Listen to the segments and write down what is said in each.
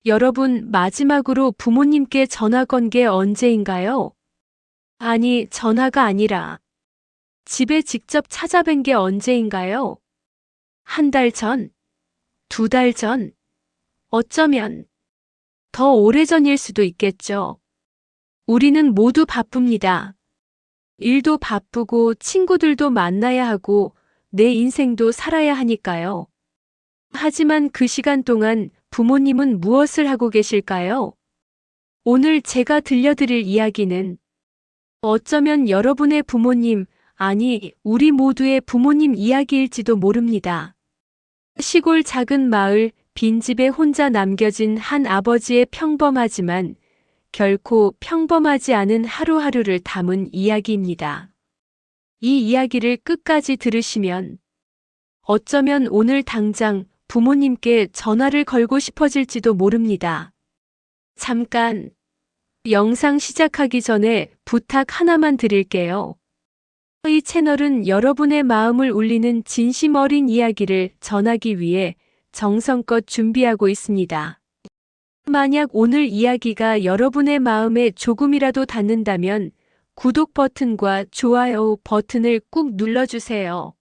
여러분, 마지막으로 부모님께 전화 건 게 언제인가요? 아니, 전화가 아니라 집에 직접 찾아뵌 게 언제인가요? 한 달 전? 두 달 전? 어쩌면 더 오래전일 수도 있겠죠. 우리는 모두 바쁩니다. 일도 바쁘고 친구들도 만나야 하고 내 인생도 살아야 하니까요. 하지만 그 시간 동안 부모님은 무엇을 하고 계실까요? 오늘 제가 들려드릴 이야기는 어쩌면 여러분의 부모님, 아니, 우리 모두의 부모님 이야기일지도 모릅니다. 시골 작은 마을, 빈집에 혼자 남겨진 한 아버지의 평범하지만 결코 평범하지 않은 하루하루를 담은 이야기입니다. 이 이야기를 끝까지 들으시면 어쩌면 오늘 당장 부모님께 전화를 걸고 싶어질지도 모릅니다. 잠깐, 영상 시작하기 전에 부탁 하나만 드릴게요. 이 채널은 여러분의 마음을 울리는 진심 어린 이야기를 전하기 위해 정성껏 준비하고 있습니다. 만약 오늘 이야기가 여러분의 마음에 조금이라도 닿는다면 구독 버튼과 좋아요 버튼을 꾹 눌러주세요.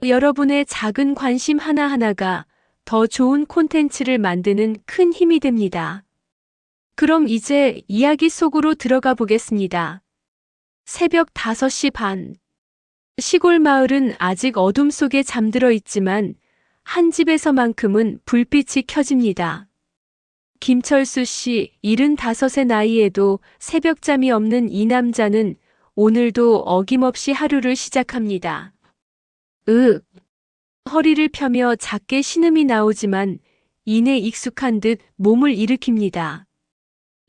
여러분의 작은 관심 하나하나가 더 좋은 콘텐츠를 만드는 큰 힘이 됩니다. 그럼 이제 이야기 속으로 들어가 보겠습니다. 새벽 5시 반. 시골 마을은 아직 어둠 속에 잠들어 있지만 한 집에서만큼은 불빛이 켜집니다. 김철수 씨, 75의 나이에도 새벽잠이 없는 이 남자는 오늘도 어김없이 하루를 시작합니다. 허리를 펴며 작게 신음이 나오지만 이내 익숙한 듯 몸을 일으킵니다.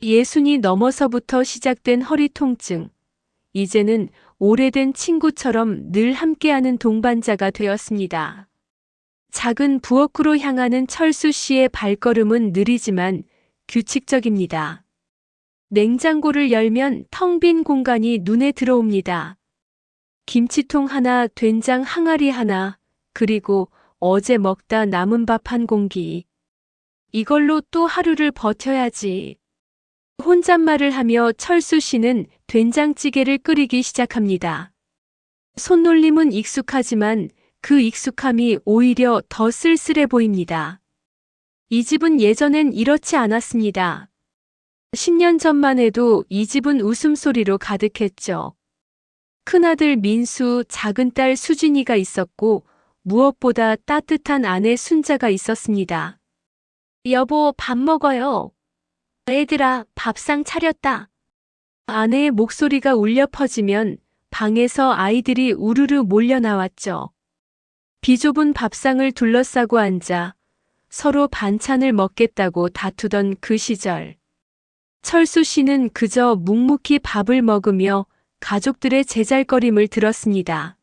60이 넘어서부터 시작된 허리 통증. 이제는 오래된 친구처럼 늘 함께하는 동반자가 되었습니다. 작은 부엌으로 향하는 철수 씨의 발걸음은 느리지만 규칙적입니다. 냉장고를 열면 텅 빈 공간이 눈에 들어옵니다. 김치통 하나, 된장 항아리 하나, 그리고 어제 먹다 남은 밥 한 공기. 이걸로 또 하루를 버텨야지. 혼잣말을 하며 철수 씨는 된장찌개를 끓이기 시작합니다. 손놀림은 익숙하지만 그 익숙함이 오히려 더 쓸쓸해 보입니다. 이 집은 예전엔 이렇지 않았습니다. 10년 전만 해도 이 집은 웃음소리로 가득했죠. 큰아들 민수, 작은딸 수진이가 있었고 무엇보다 따뜻한 아내 순자가 있었습니다. 여보, 밥 먹어요. 애들아, 밥상 차렸다. 아내의 목소리가 울려 퍼지면 방에서 아이들이 우르르 몰려 나왔죠. 비좁은 밥상을 둘러싸고 앉아 서로 반찬을 먹겠다고 다투던 그 시절. 철수 씨는 그저 묵묵히 밥을 먹으며 가족들의 제잘거림을 들었습니다.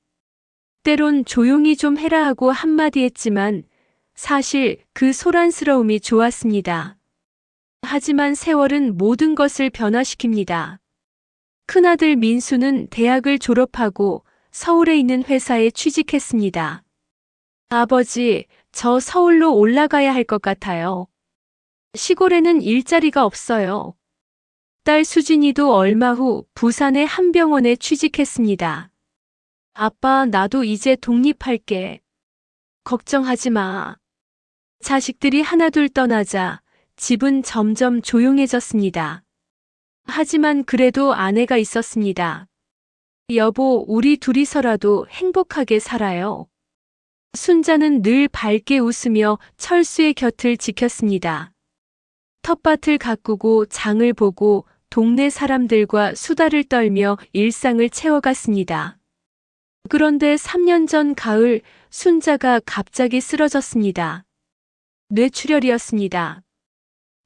때론 조용히 좀 해라 하고 한마디 했지만 사실 그 소란스러움이 좋았습니다. 하지만 세월은 모든 것을 변화시킵니다. 큰아들 민수는 대학을 졸업하고 서울에 있는 회사에 취직했습니다. 아버지, 저 서울로 올라가야 할 것 같아요. 시골에는 일자리가 없어요. 딸 수진이도 얼마 후 부산의 한 병원에 취직했습니다. 아빠, 나도 이제 독립할게. 걱정하지 마. 자식들이 하나둘 떠나자 집은 점점 조용해졌습니다. 하지만 그래도 아내가 있었습니다. 여보, 우리 둘이서라도 행복하게 살아요. 순자는 늘 밝게 웃으며 철수의 곁을 지켰습니다. 텃밭을 가꾸고 장을 보고 동네 사람들과 수다를 떨며 일상을 채워갔습니다. 그런데 3년 전 가을, 순자가 갑자기 쓰러졌습니다. 뇌출혈이었습니다.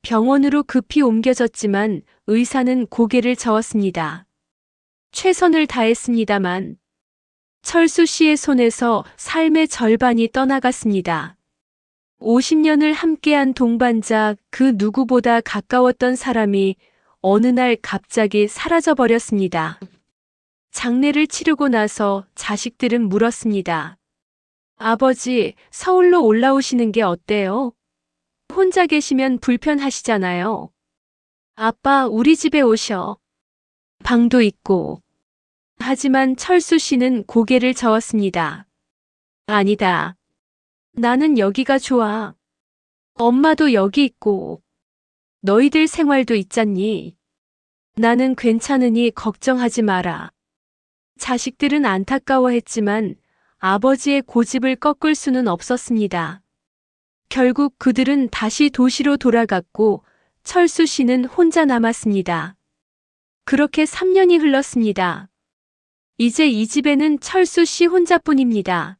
병원으로 급히 옮겨졌지만 의사는 고개를 저었습니다. 최선을 다했습니다만 철수 씨의 손에서 삶의 절반이 떠나갔습니다. 50년을 함께한 동반자, 그 누구보다 가까웠던 사람이 어느 날 갑자기 사라져버렸습니다. 장례를 치르고 나서 자식들은 물었습니다. 아버지, 서울로 올라오시는 게 어때요? 혼자 계시면 불편하시잖아요. 아빠, 우리 집에 오셔. 방도 있고. 하지만 철수 씨는 고개를 저었습니다. 아니다. 나는 여기가 좋아. 엄마도 여기 있고. 너희들 생활도 있잖니. 나는 괜찮으니 걱정하지 마라. 자식들은 안타까워했지만 아버지의 고집을 꺾을 수는 없었습니다. 결국 그들은 다시 도시로 돌아갔고 철수 씨는 혼자 남았습니다. 그렇게 3년이 흘렀습니다. 이제 이 집에는 철수 씨 혼자뿐입니다.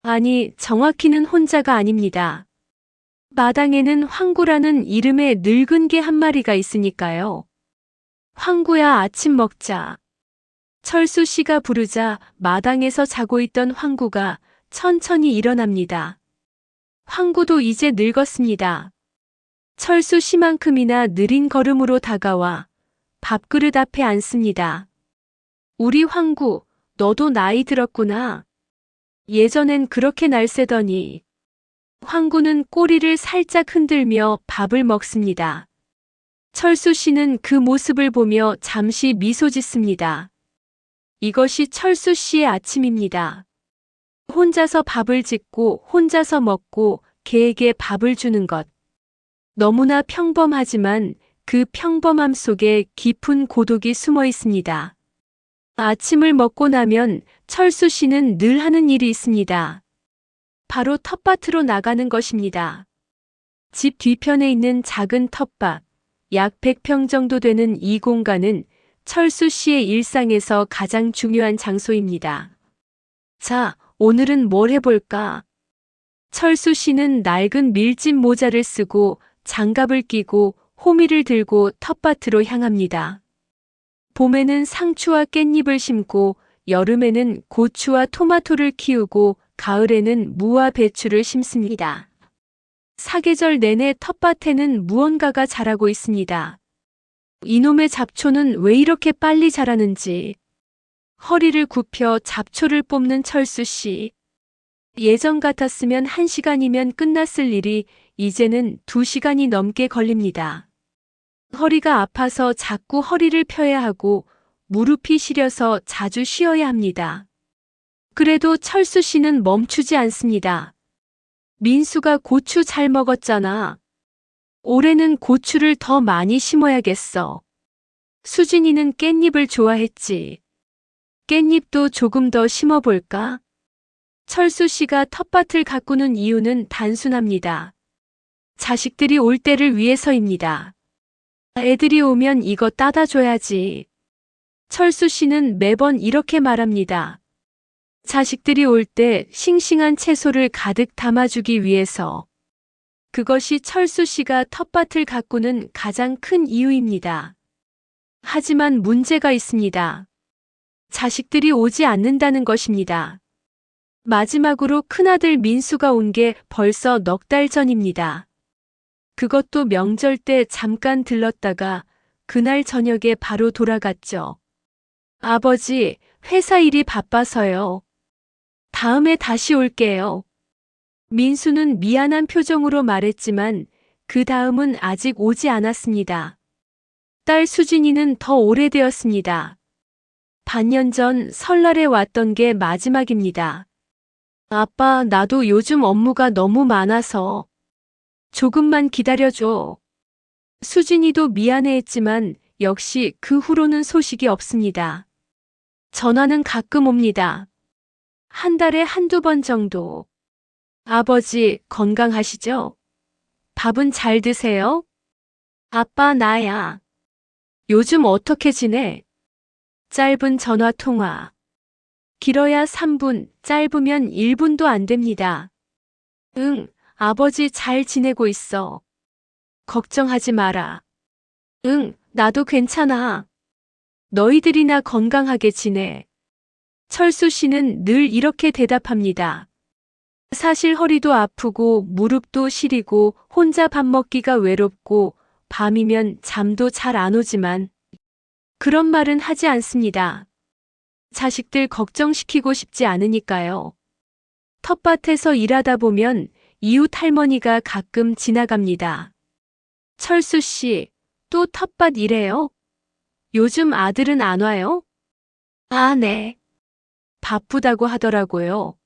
아니, 정확히는 혼자가 아닙니다. 마당에는 황구라는 이름의 늙은 개 한 마리가 있으니까요. 황구야, 아침 먹자. 철수 씨가 부르자 마당에서 자고 있던 황구가 천천히 일어납니다. 황구도 이제 늙었습니다. 철수 씨만큼이나 느린 걸음으로 다가와 밥그릇 앞에 앉습니다. 우리 황구, 너도 나이 들었구나. 예전엔 그렇게 날쌔더니. 황구는 꼬리를 살짝 흔들며 밥을 먹습니다. 철수 씨는 그 모습을 보며 잠시 미소 짓습니다. 이것이 철수 씨의 아침입니다. 혼자서 밥을 짓고 혼자서 먹고 개에게 밥을 주는 것. 너무나 평범하지만 그 평범함 속에 깊은 고독이 숨어 있습니다. 아침을 먹고 나면 철수 씨는 늘 하는 일이 있습니다. 바로 텃밭으로 나가는 것입니다. 집 뒤편에 있는 작은 텃밭, 약 100평 정도 되는 이 공간은 철수 씨의 일상에서 가장 중요한 장소입니다. 자, 오늘은 뭘 해볼까? 철수 씨는 낡은 밀짚 모자를 쓰고 장갑을 끼고 호미를 들고 텃밭으로 향합니다. 봄에는 상추와 깻잎을 심고 여름에는 고추와 토마토를 키우고 가을에는 무와 배추를 심습니다. 사계절 내내 텃밭에는 무언가가 자라고 있습니다. 이놈의 잡초는 왜 이렇게 빨리 자라는지. 허리를 굽혀 잡초를 뽑는 철수 씨. 예전 같았으면 1시간이면 끝났을 일이 이제는 2시간이 넘게 걸립니다. 허리가 아파서 자꾸 허리를 펴야 하고 무릎이 시려서 자주 쉬어야 합니다. 그래도 철수 씨는 멈추지 않습니다. 민수가 고추 잘 먹었잖아. 올해는 고추를 더 많이 심어야겠어. 수진이는 깻잎을 좋아했지. 깻잎도 조금 더 심어볼까? 철수 씨가 텃밭을 가꾸는 이유는 단순합니다. 자식들이 올 때를 위해서입니다. 애들이 오면 이거 따다 줘야지. 철수 씨는 매번 이렇게 말합니다. 자식들이 올 때 싱싱한 채소를 가득 담아주기 위해서. 그것이 철수 씨가 텃밭을 가꾸는 가장 큰 이유입니다. 하지만 문제가 있습니다. 자식들이 오지 않는다는 것입니다. 마지막으로 큰아들 민수가 온 게 벌써 넉 달 전입니다. 그것도 명절 때 잠깐 들렀다가 그날 저녁에 바로 돌아갔죠. 아버지, 회사 일이 바빠서요. 다음에 다시 올게요. 민수는 미안한 표정으로 말했지만 그 다음은 아직 오지 않았습니다. 딸 수진이는 더 오래되었습니다. 반년 전 설날에 왔던 게 마지막입니다. 아빠, 나도 요즘 업무가 너무 많아서 조금만 기다려줘. 수진이도 미안해했지만 역시 그 후로는 소식이 없습니다. 전화는 가끔 옵니다. 한 달에 한두 번 정도. 아버지, 건강하시죠? 밥은 잘 드세요? 아빠, 나야. 요즘 어떻게 지내? 짧은 전화 통화. 길어야 3분, 짧으면 1분도 안 됩니다. 응, 아버지 잘 지내고 있어. 걱정하지 마라. 응, 나도 괜찮아. 너희들이나 건강하게 지내. 철수 씨는 늘 이렇게 대답합니다. 사실 허리도 아프고 무릎도 시리고 혼자 밥 먹기가 외롭고 밤이면 잠도 잘 안 오지만 그런 말은 하지 않습니다. 자식들 걱정시키고 싶지 않으니까요. 텃밭에서 일하다 보면 이웃 할머니가 가끔 지나갑니다. 철수 씨, 또 텃밭 일해요? 요즘 아들은 안 와요? 아, 네. 바쁘다고 하더라고요.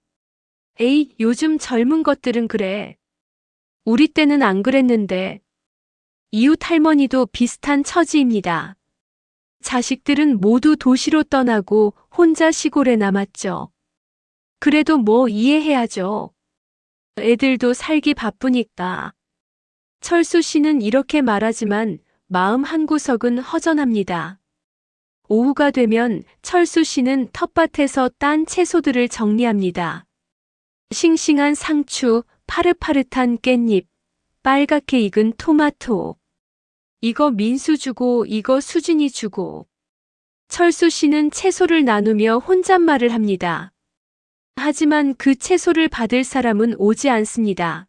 에이, 요즘 젊은 것들은 그래. 우리 때는 안 그랬는데. 이웃 할머니도 비슷한 처지입니다. 자식들은 모두 도시로 떠나고 혼자 시골에 남았죠. 그래도 뭐 이해해야죠. 애들도 살기 바쁘니까. 철수 씨는 이렇게 말하지만 마음 한구석은 허전합니다. 오후가 되면 철수 씨는 텃밭에서 딴 채소들을 정리합니다. 싱싱한 상추, 파릇파릇한 깻잎, 빨갛게 익은 토마토. 이거 민수 주고 이거 수진이 주고. 철수 씨는 채소를 나누며 혼잣말을 합니다. 하지만 그 채소를 받을 사람은 오지 않습니다.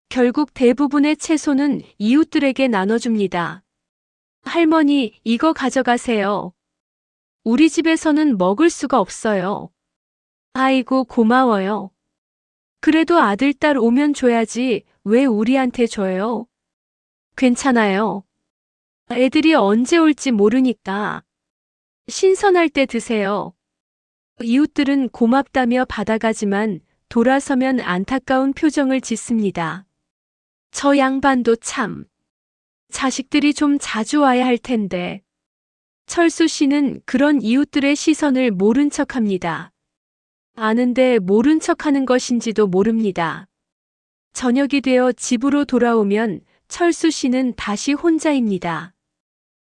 결국 대부분의 채소는 이웃들에게 나눠줍니다. 할머니, 이거 가져가세요. 우리 집에서는 먹을 수가 없어요. 아이고, 고마워요. 그래도 아들, 딸 오면 줘야지 왜 우리한테 줘요? 괜찮아요. 애들이 언제 올지 모르니까. 신선할 때 드세요. 이웃들은 고맙다며 받아가지만 돌아서면 안타까운 표정을 짓습니다. 저 양반도 참. 자식들이 좀 자주 와야 할 텐데. 철수 씨는 그런 이웃들의 시선을 모른 척합니다. 아는데 모른 척하는 것인지도 모릅니다. 저녁이 되어 집으로 돌아오면 철수 씨는 다시 혼자입니다.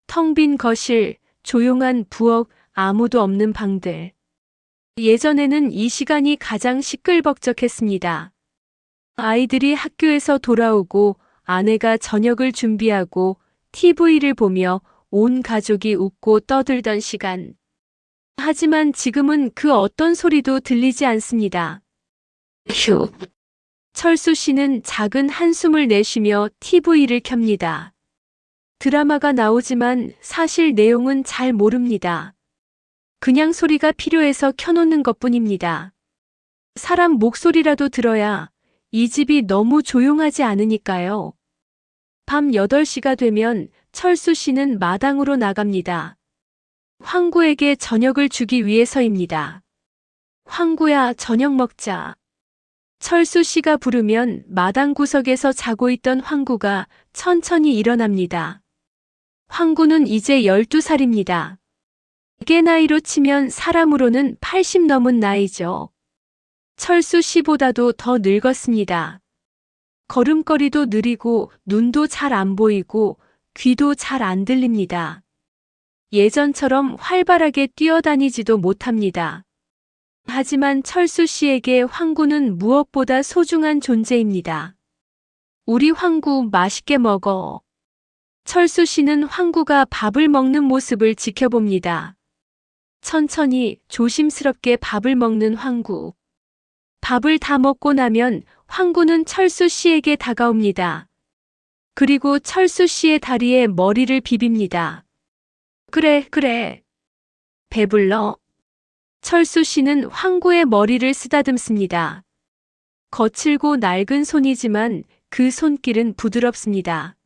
텅 빈 거실, 조용한 부엌, 아무도 없는 방들. 예전에는 이 시간이 가장 시끌벅적했습니다. 아이들이 학교에서 돌아오고 아내가 저녁을 준비하고 TV를 보며 온 가족이 웃고 떠들던 시간. 하지만 지금은 그 어떤 소리도 들리지 않습니다. 휴. 철수 씨는 작은 한숨을 내쉬며 TV를 켭니다. 드라마가 나오지만 사실 내용은 잘 모릅니다. 그냥 소리가 필요해서 켜놓는 것뿐입니다. 사람 목소리라도 들어야 이 집이 너무 조용하지 않으니까요. 밤 8시가 되면 철수 씨는 마당으로 나갑니다. 황구에게 저녁을 주기 위해서입니다. 황구야, 저녁 먹자. 철수 씨가 부르면 마당 구석에서 자고 있던 황구가 천천히 일어납니다. 황구는 이제 12살입니다. 개 나이로 치면 사람으로는 80 넘은 나이죠. 철수 씨보다도 더 늙었습니다. 걸음걸이도 느리고 눈도 잘 안 보이고 귀도 잘 안 들립니다. 예전처럼 활발하게 뛰어다니지도 못합니다. 하지만 철수 씨에게 황구는 무엇보다 소중한 존재입니다. 우리 황구 맛있게 먹어. 철수 씨는 황구가 밥을 먹는 모습을 지켜봅니다. 천천히 조심스럽게 밥을 먹는 황구. 밥을 다 먹고 나면 황구는 철수 씨에게 다가옵니다. 그리고 철수 씨의 다리에 머리를 비빕니다. 그래, 그래. 배불러. 철수 씨는 황구의 머리를 쓰다듬습니다. 거칠고 낡은 손이지만 그 손길은 부드럽습니다.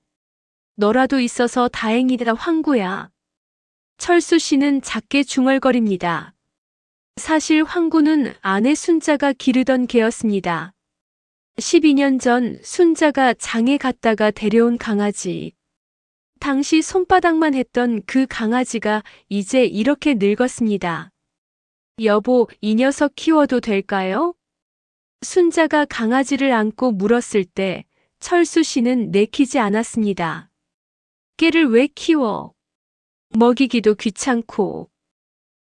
너라도 있어서 다행이다, 황구야. 철수 씨는 작게 중얼거립니다. 사실 황구는 아내 순자가 기르던 개였습니다. 12년 전 순자가 장에 갔다가 데려온 강아지. 당시 손바닥만 했던 그 강아지가 이제 이렇게 늙었습니다. 여보, 이 녀석 키워도 될까요? 순자가 강아지를 안고 물었을 때 철수 씨는 내키지 않았습니다. 개를 왜 키워? 먹이기도 귀찮고.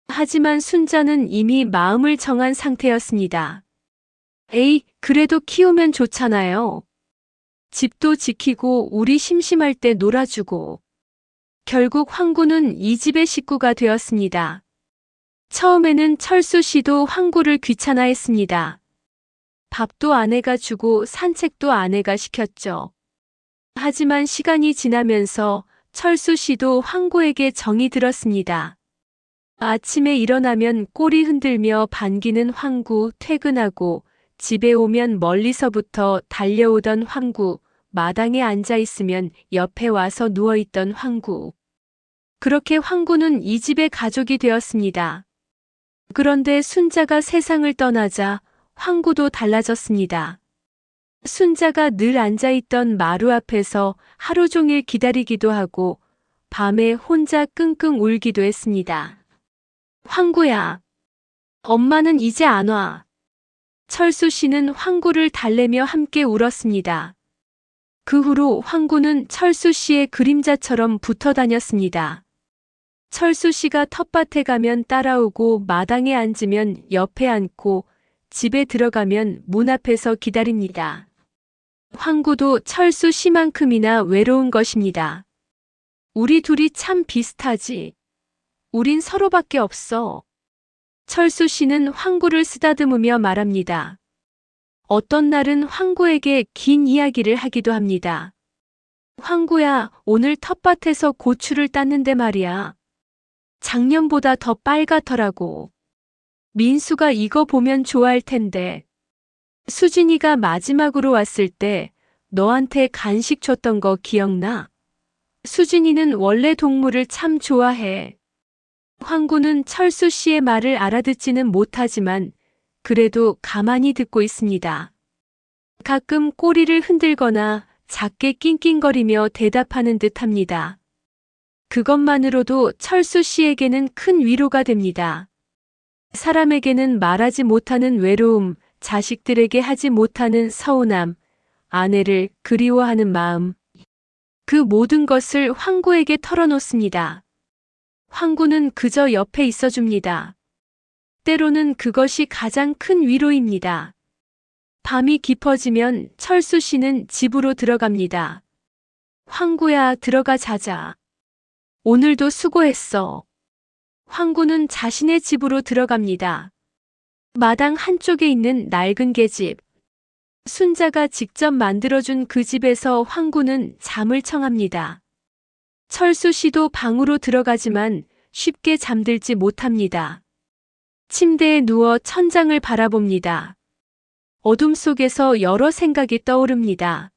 하지만 순자는 이미 마음을 정한 상태였습니다. 에이, 그래도 키우면 좋잖아요. 집도 지키고 우리 심심할 때 놀아주고. 결국 황구는 이 집의 식구가 되었습니다. 처음에는 철수 씨도 황구를 귀찮아했습니다. 밥도 아내가 주고 산책도 아내가 시켰죠. 하지만 시간이 지나면서 철수 씨도 황구에게 정이 들었습니다. 아침에 일어나면 꼬리 흔들며 반기는 황구, 퇴근하고 집에 오면 멀리서부터 달려오던 황구, 마당에 앉아 있으면 옆에 와서 누워 있던 황구. 그렇게 황구는 이 집의 가족이 되었습니다. 그런데 순자가 세상을 떠나자 황구도 달라졌습니다. 순자가 늘 앉아있던 마루 앞에서 하루 종일 기다리기도 하고 밤에 혼자 끙끙 울기도 했습니다. 황구야, 엄마는 이제 안 와. 철수 씨는 황구를 달래며 함께 울었습니다. 그 후로 황구는 철수 씨의 그림자처럼 붙어 다녔습니다. 철수 씨가 텃밭에 가면 따라오고 마당에 앉으면 옆에 앉고 집에 들어가면 문 앞에서 기다립니다. 황구도 철수 씨만큼이나 외로운 것입니다. 우리 둘이 참 비슷하지. 우린 서로밖에 없어. 철수 씨는 황구를 쓰다듬으며 말합니다. 어떤 날은 황구에게 긴 이야기를 하기도 합니다. 황구야, 오늘 텃밭에서 고추를 땄는데 말이야. 작년보다 더 빨갛더라고. 민수가 이거 보면 좋아할 텐데. 수진이가 마지막으로 왔을 때 너한테 간식 줬던 거 기억나? 수진이는 원래 동물을 참 좋아해. 황구는 철수 씨의 말을 알아듣지는 못하지만 그래도 가만히 듣고 있습니다. 가끔 꼬리를 흔들거나 작게 낑낑거리며 대답하는 듯합니다. 그것만으로도 철수 씨에게는 큰 위로가 됩니다. 사람에게는 말하지 못하는 외로움, 자식들에게 하지 못하는 서운함, 아내를 그리워하는 마음, 그 모든 것을 황구에게 털어놓습니다. 황구는 그저 옆에 있어줍니다. 때로는 그것이 가장 큰 위로입니다. 밤이 깊어지면 철수 씨는 집으로 들어갑니다. 황구야, 들어가 자자. 오늘도 수고했어. 황구는 자신의 집으로 들어갑니다. 마당 한쪽에 있는 낡은 계집. 순자가 직접 만들어준 그 집에서 황구는 잠을 청합니다. 철수 씨도 방으로 들어가지만 쉽게 잠들지 못합니다. 침대에 누워 천장을 바라봅니다. 어둠 속에서 여러 생각이 떠오릅니다.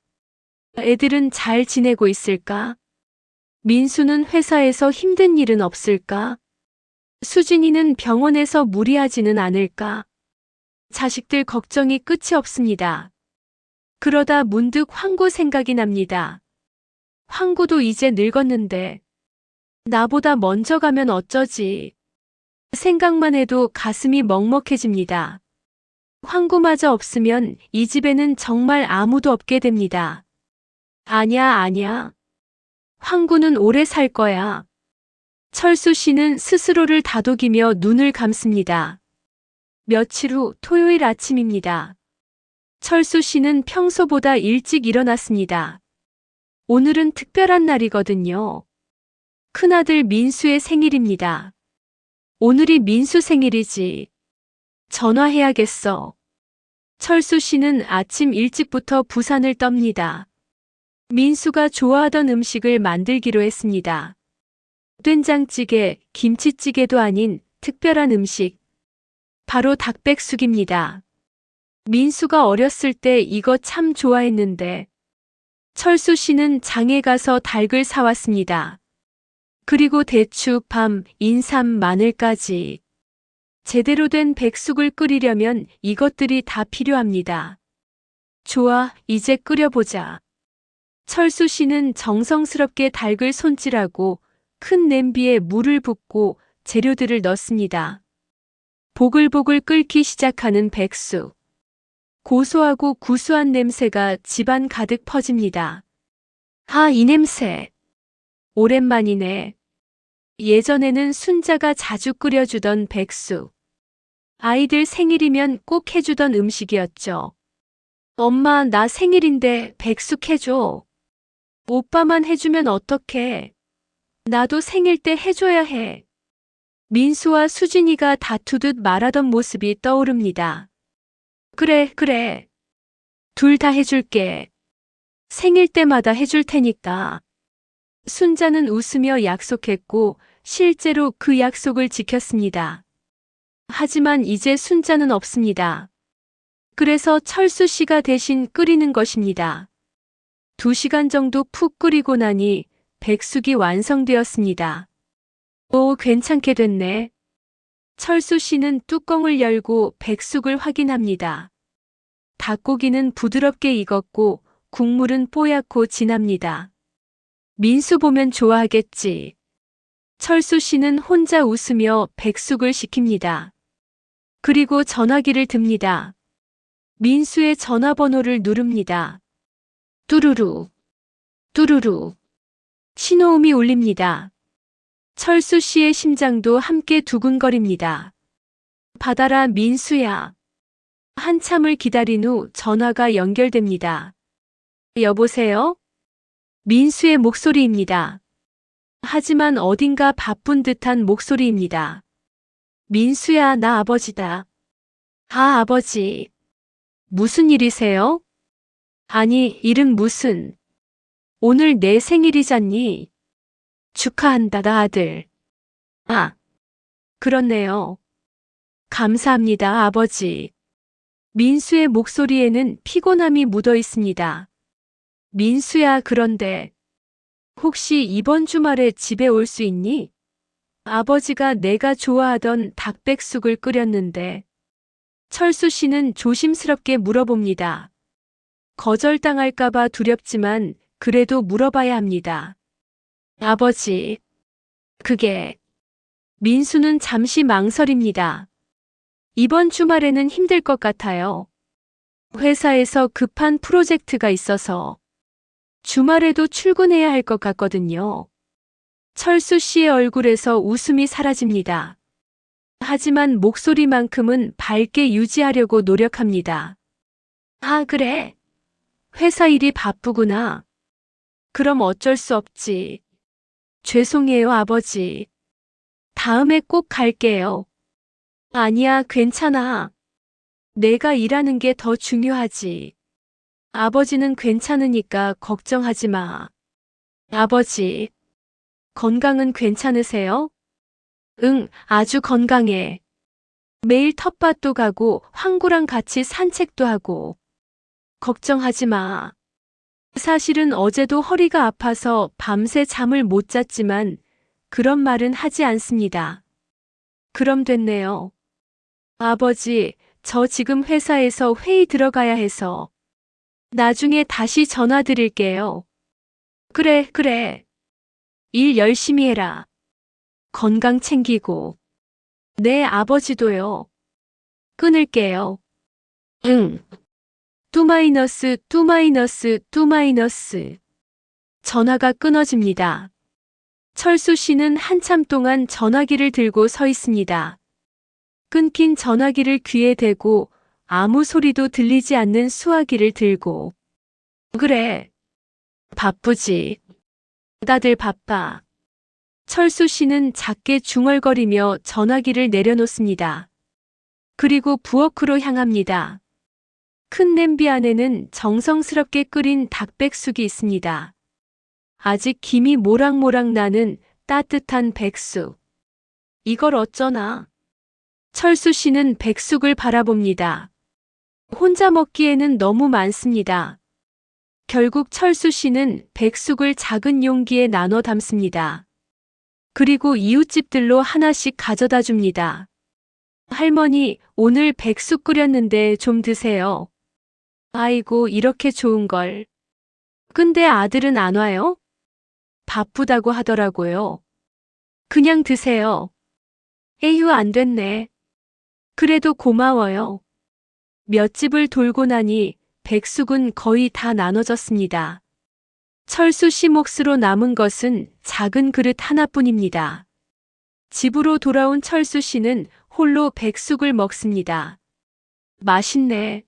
애들은 잘 지내고 있을까? 민수는 회사에서 힘든 일은 없을까? 수진이는 병원에서 무리하지는 않을까? 자식들 걱정이 끝이 없습니다. 그러다 문득 황구 생각이 납니다. 황구도 이제 늙었는데 나보다 먼저 가면 어쩌지? 생각만 해도 가슴이 먹먹해집니다. 황구마저 없으면 이 집에는 정말 아무도 없게 됩니다. 아냐. 황구는 오래 살 거야. 철수 씨는 스스로를 다독이며 눈을 감습니다. 며칠 후 토요일 아침입니다. 철수 씨는 평소보다 일찍 일어났습니다. 오늘은 특별한 날이거든요. 큰아들 민수의 생일입니다. 오늘이 민수 생일이지. 전화해야겠어. 철수 씨는 아침 일찍부터 부산을 떱니다. 민수가 좋아하던 음식을 만들기로 했습니다. 된장찌개, 김치찌개도 아닌 특별한 음식. 바로 닭백숙입니다. 민수가 어렸을 때 이거 참 좋아했는데 철수 씨는 장에 가서 닭을 사왔습니다. 그리고 대추, 밤, 인삼, 마늘까지. 제대로 된 백숙을 끓이려면 이것들이 다 필요합니다. 좋아, 이제 끓여보자. 철수 씨는 정성스럽게 닭을 손질하고 큰 냄비에 물을 붓고 재료들을 넣습니다. 보글보글 끓기 시작하는 백숙. 고소하고 구수한 냄새가 집안 가득 퍼집니다. 아, 이 냄새. 오랜만이네. 예전에는 순자가 자주 끓여주던 백숙. 아이들 생일이면 꼭 해주던 음식이었죠. 엄마, 나 생일인데 백숙 해줘. 오빠만 해주면 어떡해. 나도 생일 때 해줘야 해. 민수와 수진이가 다투듯 말하던 모습이 떠오릅니다. 그래. 둘 다 해줄게. 생일 때마다 해줄 테니까. 순자는 웃으며 약속했고 실제로 그 약속을 지켰습니다. 하지만 이제 순자는 없습니다. 그래서 철수 씨가 대신 끓이는 것입니다. 2시간 정도 푹 끓이고 나니 백숙이 완성되었습니다. 오, 괜찮게 됐네. 철수 씨는 뚜껑을 열고 백숙을 확인합니다. 닭고기는 부드럽게 익었고 국물은 뽀얗고 진합니다. 민수 보면 좋아하겠지. 철수 씨는 혼자 웃으며 백숙을 시킵니다. 그리고 전화기를 듭니다. 민수의 전화번호를 누릅니다. 뚜루루, 뚜루루. 신호음이 울립니다. 철수 씨의 심장도 함께 두근거립니다. 받아라, 민수야. 한참을 기다린 후 전화가 연결됩니다. 여보세요? 민수의 목소리입니다. 하지만 어딘가 바쁜 듯한 목소리입니다. 민수야, 나 아버지다. 아, 아버지. 무슨 일이세요? 아니, 일은 무슨. 오늘 내 생일이잖니. 축하한다, 나 아들. 아, 그렇네요. 감사합니다, 아버지. 민수의 목소리에는 피곤함이 묻어 있습니다. 민수야, 그런데 혹시 이번 주말에 집에 올 수 있니? 아버지가 내가 좋아하던 닭백숙을 끓였는데. 철수 씨는 조심스럽게 물어봅니다. 거절당할까봐 두렵지만 그래도 물어봐야 합니다. 아버지, 그게. 민수는 잠시 망설입니다. 이번 주말에는 힘들 것 같아요. 회사에서 급한 프로젝트가 있어서 주말에도 출근해야 할 것 같거든요. 철수 씨의 얼굴에서 웃음이 사라집니다. 하지만 목소리만큼은 밝게 유지하려고 노력합니다. 아, 그래. 회사 일이 바쁘구나. 그럼 어쩔 수 없지. 죄송해요, 아버지. 다음에 꼭 갈게요. 아니야, 괜찮아. 내가 일하는 게 더 중요하지. 아버지는 괜찮으니까 걱정하지 마. 아버지, 건강은 괜찮으세요? 응, 아주 건강해. 매일 텃밭도 가고 황구랑 같이 산책도 하고. 걱정하지 마. 사실은 어제도 허리가 아파서 밤새 잠을 못 잤지만 그런 말은 하지 않습니다. 그럼 됐네요. 아버지, 저 지금 회사에서 회의 들어가야 해서 나중에 다시 전화 드릴게요. 그래, 그래. 일 열심히 해라. 건강 챙기고. 네, 아버지도요. 끊을게요. 응. 뚜마이너스. 전화가 끊어집니다. 철수 씨는 한참 동안 전화기를 들고 서 있습니다. 끊긴 전화기를 귀에 대고 아무 소리도 들리지 않는 수화기를 들고. 그래. 바쁘지. 다들 바빠. 철수 씨는 작게 중얼거리며 전화기를 내려놓습니다. 그리고 부엌으로 향합니다. 큰 냄비 안에는 정성스럽게 끓인 닭백숙이 있습니다. 아직 김이 모락모락 나는 따뜻한 백숙. 이걸 어쩌나. 철수 씨는 백숙을 바라봅니다. 혼자 먹기에는 너무 많습니다. 결국 철수 씨는 백숙을 작은 용기에 나눠 담습니다. 그리고 이웃집들로 하나씩 가져다 줍니다. 할머니, 오늘 백숙 끓였는데 좀 드세요. 아이고, 이렇게 좋은 걸. 근데 아들은 안 와요? 바쁘다고 하더라고요. 그냥 드세요. 에휴, 안 됐네. 그래도 고마워요. 몇 집을 돌고 나니 백숙은 거의 다 나눠졌습니다. 철수 씨 몫으로 남은 것은 작은 그릇 하나뿐입니다. 집으로 돌아온 철수 씨는 홀로 백숙을 먹습니다. 맛있네.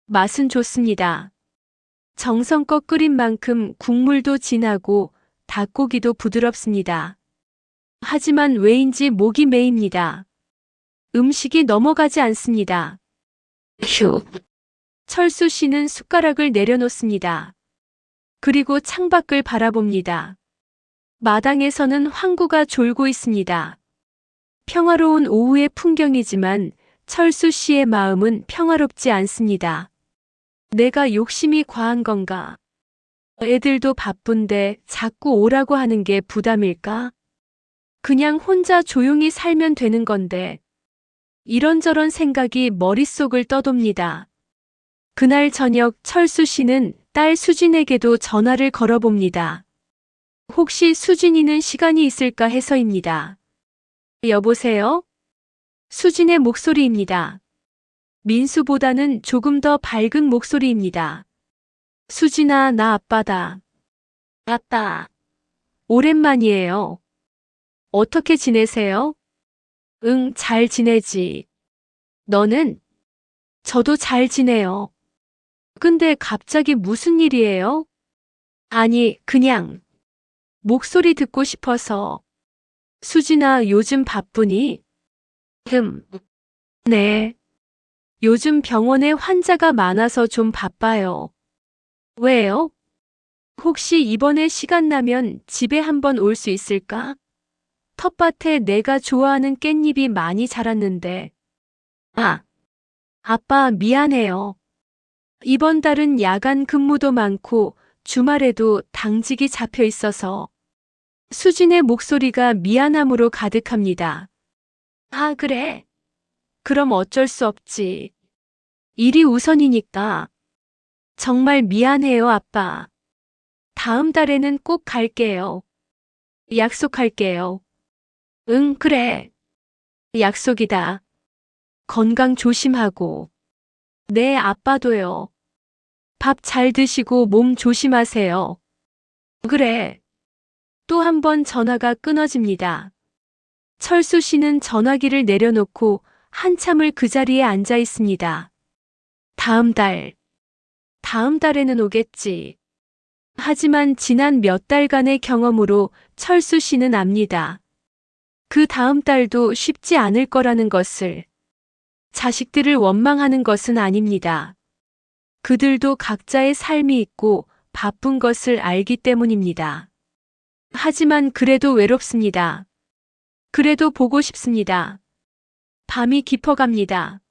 맛은 좋습니다. 정성껏 끓인 만큼 국물도 진하고 닭고기도 부드럽습니다. 하지만 왜인지 목이 메입니다. 음식이 넘어가지 않습니다. 휴. 철수 씨는 숟가락을 내려놓습니다. 그리고 창밖을 바라봅니다. 마당에서는 황구가 졸고 있습니다. 평화로운 오후의 풍경이지만 철수 씨의 마음은 평화롭지 않습니다. 내가 욕심이 과한 건가? 애들도 바쁜데 자꾸 오라고 하는 게 부담일까? 그냥 혼자 조용히 살면 되는 건데. 이런저런 생각이 머릿속을 떠돕니다. 그날 저녁 철수 씨는 딸 수진에게도 전화를 걸어봅니다. 혹시 수진이는 시간이 있을까 해서입니다. 여보세요? 수진의 목소리입니다. 민수보다는 조금 더 밝은 목소리입니다. 수진아, 나 아빠다. 아빠. 오랜만이에요. 어떻게 지내세요? 응, 잘 지내지. 너는? 저도 잘 지내요. 근데 갑자기 무슨 일이에요? 아니, 그냥 목소리 듣고 싶어서. 수진아, 요즘 바쁘니? 네. 요즘 병원에 환자가 많아서 좀 바빠요. 왜요? 혹시 이번에 시간 나면 집에 한번 올 수 있을까? 텃밭에 내가 좋아하는 깻잎이 많이 자랐는데. 아, 아빠 미안해요. 이번 달은 야간 근무도 많고 주말에도 당직이 잡혀 있어서. 수진의 목소리가 미안함으로 가득합니다. 아, 그래? 그럼 어쩔 수 없지. 일이 우선이니까. 정말 미안해요, 아빠. 다음 달에는 꼭 갈게요. 약속할게요. 응, 그래. 약속이다. 건강 조심하고. 네, 아빠도요. 밥 잘 드시고 몸 조심하세요. 그래. 또 한 번 전화가 끊어집니다. 철수 씨는 전화기를 내려놓고 한참을 그 자리에 앉아 있습니다. 다음 달에는 오겠지. 하지만 지난 몇 달간의 경험으로 철수 씨는 압니다. 그 다음 달도 쉽지 않을 거라는 것을. 자식들을 원망하는 것은 아닙니다. 그들도 각자의 삶이 있고 바쁜 것을 알기 때문입니다. 하지만 그래도 외롭습니다. 그래도 보고 싶습니다. 밤이 깊어갑니다.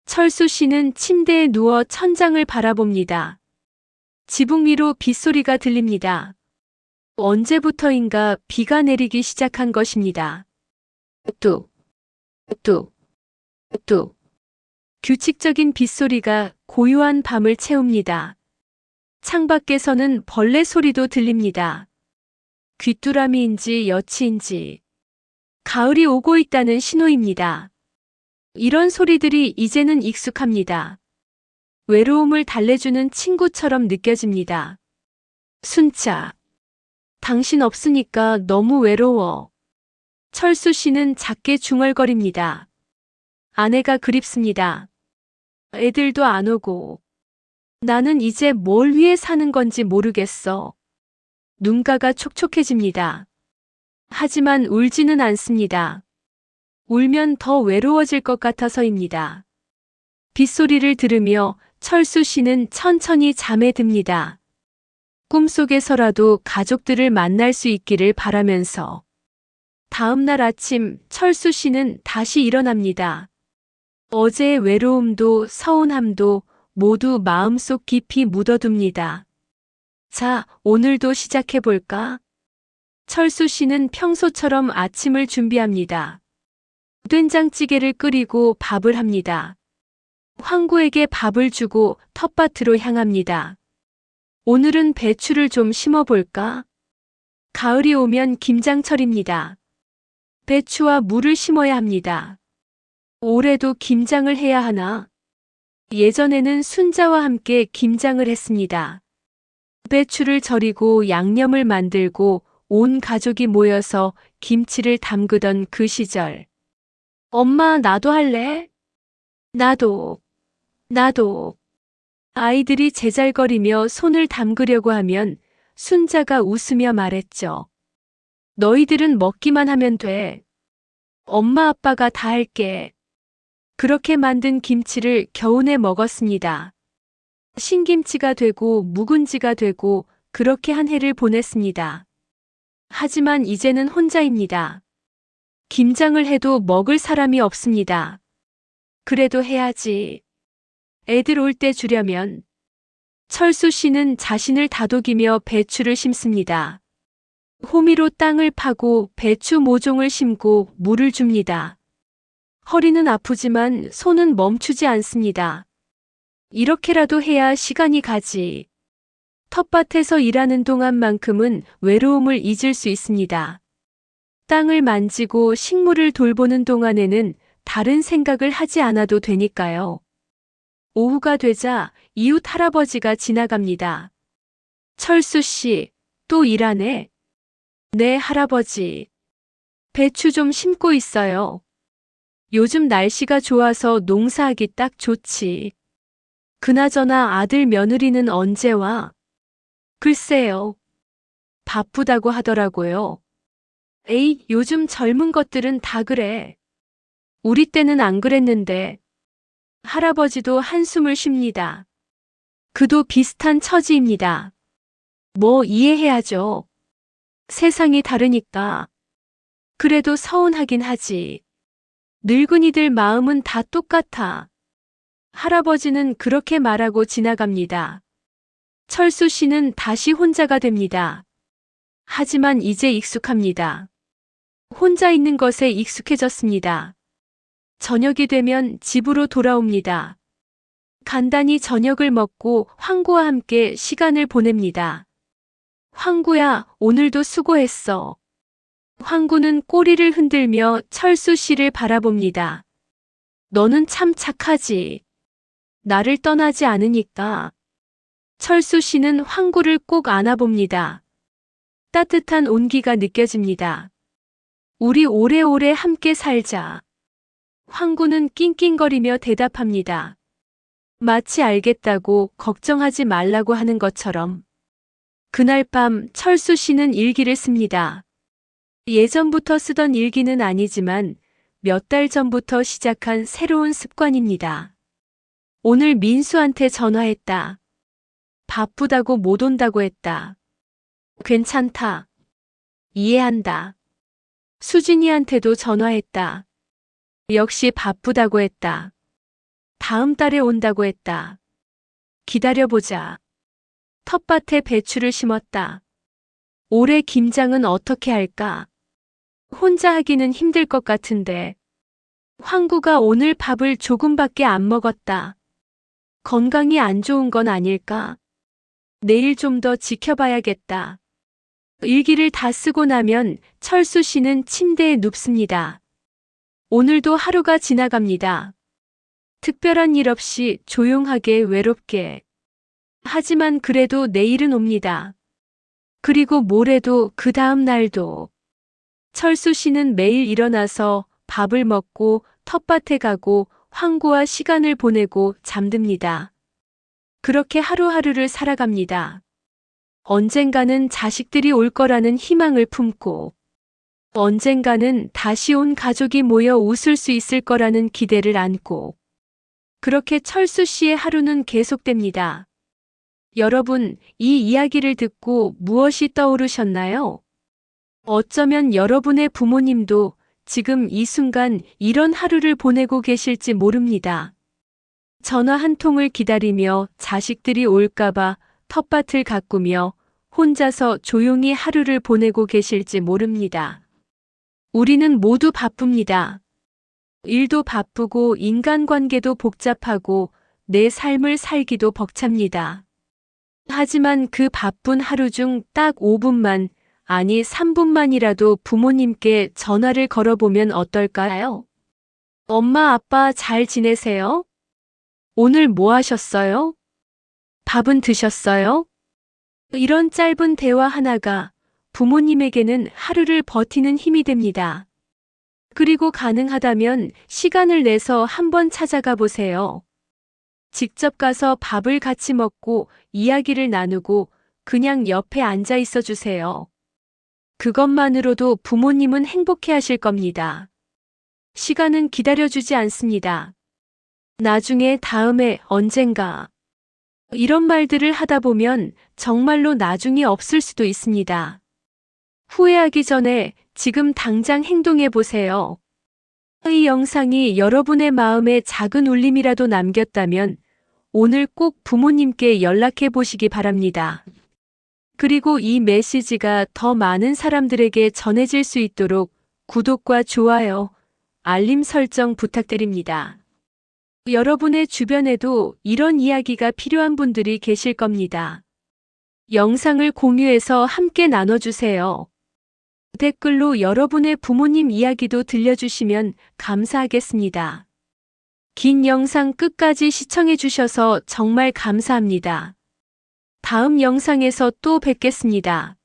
철수 씨는 침대에 누워 천장을 바라봅니다. 지붕 위로 빗소리가 들립니다. 언제부터인가 비가 내리기 시작한 것입니다. 뚝, 뚝, 뚝. 규칙적인 빗소리가 고요한 밤을 채웁니다. 창밖에서는 벌레 소리도 들립니다. 귀뚜라미인지 여치인지. 가을이 오고 있다는 신호입니다. 이런 소리들이 이제는 익숙합니다. 외로움을 달래주는 친구처럼 느껴집니다. 순자. 당신 없으니까 너무 외로워. 철수 씨는 작게 중얼거립니다. 아내가 그립습니다. 애들도 안 오고. 나는 이제 뭘 위해 사는 건지 모르겠어. 눈가가 촉촉해집니다. 하지만 울지는 않습니다. 울면 더 외로워질 것 같아서입니다. 빗소리를 들으며 철수 씨는 천천히 잠에 듭니다. 꿈속에서라도 가족들을 만날 수 있기를 바라면서. 다음 날 아침 철수 씨는 다시 일어납니다. 어제의 외로움도 서운함도 모두 마음속 깊이 묻어둡니다. 자, 오늘도 시작해볼까? 철수 씨는 평소처럼 아침을 준비합니다. 된장찌개를 끓이고 밥을 합니다. 황구에게 밥을 주고 텃밭으로 향합니다. 오늘은 배추를 좀 심어볼까? 가을이 오면 김장철입니다. 배추와 물을 심어야 합니다. 올해도 김장을 해야 하나? 예전에는 순자와 함께 김장을 했습니다. 배추를 절이고 양념을 만들고 온 가족이 모여서 김치를 담그던 그 시절. 엄마, 나도 할래? 나도. 아이들이 제잘거리며 손을 담그려고 하면 순자가 웃으며 말했죠. 너희들은 먹기만 하면 돼. 엄마 아빠가 다 할게. 그렇게 만든 김치를 겨우내 먹었습니다. 신김치가 되고 묵은지가 되고 그렇게 한 해를 보냈습니다. 하지만 이제는 혼자입니다. 김장을 해도 먹을 사람이 없습니다. 그래도 해야지. 애들 올 때 주려면. 철수 씨는 자신을 다독이며 배추를 심습니다. 호미로 땅을 파고 배추 모종을 심고 물을 줍니다. 허리는 아프지만 손은 멈추지 않습니다. 이렇게라도 해야 시간이 가지. 텃밭에서 일하는 동안만큼은 외로움을 잊을 수 있습니다. 땅을 만지고 식물을 돌보는 동안에는 다른 생각을 하지 않아도 되니까요. 오후가 되자 이웃 할아버지가 지나갑니다. 철수 씨, 또 일하네? 네, 할아버지. 배추 좀 심고 있어요. 요즘 날씨가 좋아서 농사하기 딱 좋지. 그나저나 아들 며느리는 언제 와? 글쎄요. 바쁘다고 하더라고요. 에이, 요즘 젊은 것들은 다 그래. 우리 때는 안 그랬는데. 할아버지도 한숨을 쉽니다. 그도 비슷한 처지입니다. 뭐 이해해야죠. 세상이 다르니까. 그래도 서운하긴 하지. 늙은이들 마음은 다 똑같아. 할아버지는 그렇게 말하고 지나갑니다. 철수 씨는 다시 혼자가 됩니다. 하지만 이제 익숙합니다. 혼자 있는 것에 익숙해졌습니다. 저녁이 되면 집으로 돌아옵니다. 간단히 저녁을 먹고 황구와 함께 시간을 보냅니다. 황구야, 오늘도 수고했어. 황구는 꼬리를 흔들며 철수 씨를 바라봅니다. 너는 참 착하지. 나를 떠나지 않으니까. 철수 씨는 황구를 꼭 안아봅니다. 따뜻한 온기가 느껴집니다. 우리 오래오래 함께 살자. 황구는 낑낑거리며 대답합니다. 마치 알겠다고 걱정하지 말라고 하는 것처럼. 그날 밤 철수 씨는 일기를 씁니다. 예전부터 쓰던 일기는 아니지만 몇 달 전부터 시작한 새로운 습관입니다. 오늘 민수한테 전화했다. 바쁘다고 못 온다고 했다. 괜찮다. 이해한다. 수진이한테도 전화했다. 역시 바쁘다고 했다. 다음 달에 온다고 했다. 기다려보자. 텃밭에 배추를 심었다. 올해 김장은 어떻게 할까? 혼자 하기는 힘들 것 같은데. 황구가 오늘 밥을 조금밖에 안 먹었다. 건강이 안 좋은 건 아닐까? 내일 좀 더 지켜봐야겠다. 일기를 다 쓰고 나면 철수 씨는 침대에 눕습니다. 오늘도 하루가 지나갑니다. 특별한 일 없이 조용하게 외롭게. 하지만 그래도 내일은 옵니다. 그리고 모레도 그 다음 날도. 철수 씨는 매일 일어나서 밥을 먹고 텃밭에 가고 황구와 시간을 보내고 잠듭니다. 그렇게 하루하루를 살아갑니다. 언젠가는 자식들이 올 거라는 희망을 품고, 언젠가는 다시 온 가족이 모여 웃을 수 있을 거라는 기대를 안고, 그렇게 철수 씨의 하루는 계속됩니다. 여러분, 이 이야기를 듣고 무엇이 떠오르셨나요? 어쩌면 여러분의 부모님도 지금 이 순간 이런 하루를 보내고 계실지 모릅니다. 전화 한 통을 기다리며 자식들이 올까봐 텃밭을 가꾸며 혼자서 조용히 하루를 보내고 계실지 모릅니다. 우리는 모두 바쁩니다. 일도 바쁘고 인간관계도 복잡하고 내 삶을 살기도 벅찹니다. 하지만 그 바쁜 하루 중 딱 5분만, 아니 3분만이라도 부모님께 전화를 걸어보면 어떨까요? 엄마, 아빠 잘 지내세요? 오늘 뭐 하셨어요? 밥은 드셨어요? 이런 짧은 대화 하나가 부모님에게는 하루를 버티는 힘이 됩니다. 그리고 가능하다면 시간을 내서 한번 찾아가 보세요. 직접 가서 밥을 같이 먹고 이야기를 나누고 그냥 옆에 앉아 있어 주세요. 그것만으로도 부모님은 행복해 하실 겁니다. 시간은 기다려주지 않습니다. 나중에, 다음에, 언젠가. 이런 말들을 하다 보면 정말로 나중이 없을 수도 있습니다. 후회하기 전에 지금 당장 행동해 보세요. 이 영상이 여러분의 마음에 작은 울림이라도 남겼다면 오늘 꼭 부모님께 연락해 보시기 바랍니다. 그리고 이 메시지가 더 많은 사람들에게 전해질 수 있도록 구독과 좋아요, 알림 설정 부탁드립니다. 여러분의 주변에도 이런 이야기가 필요한 분들이 계실 겁니다. 영상을 공유해서 함께 나눠주세요. 댓글로 여러분의 부모님 이야기도 들려주시면 감사하겠습니다. 긴 영상 끝까지 시청해 주셔서 정말 감사합니다. 다음 영상에서 또 뵙겠습니다.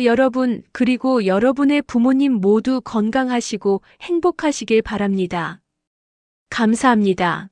여러분, 그리고 여러분의 부모님 모두 건강하시고 행복하시길 바랍니다. 감사합니다.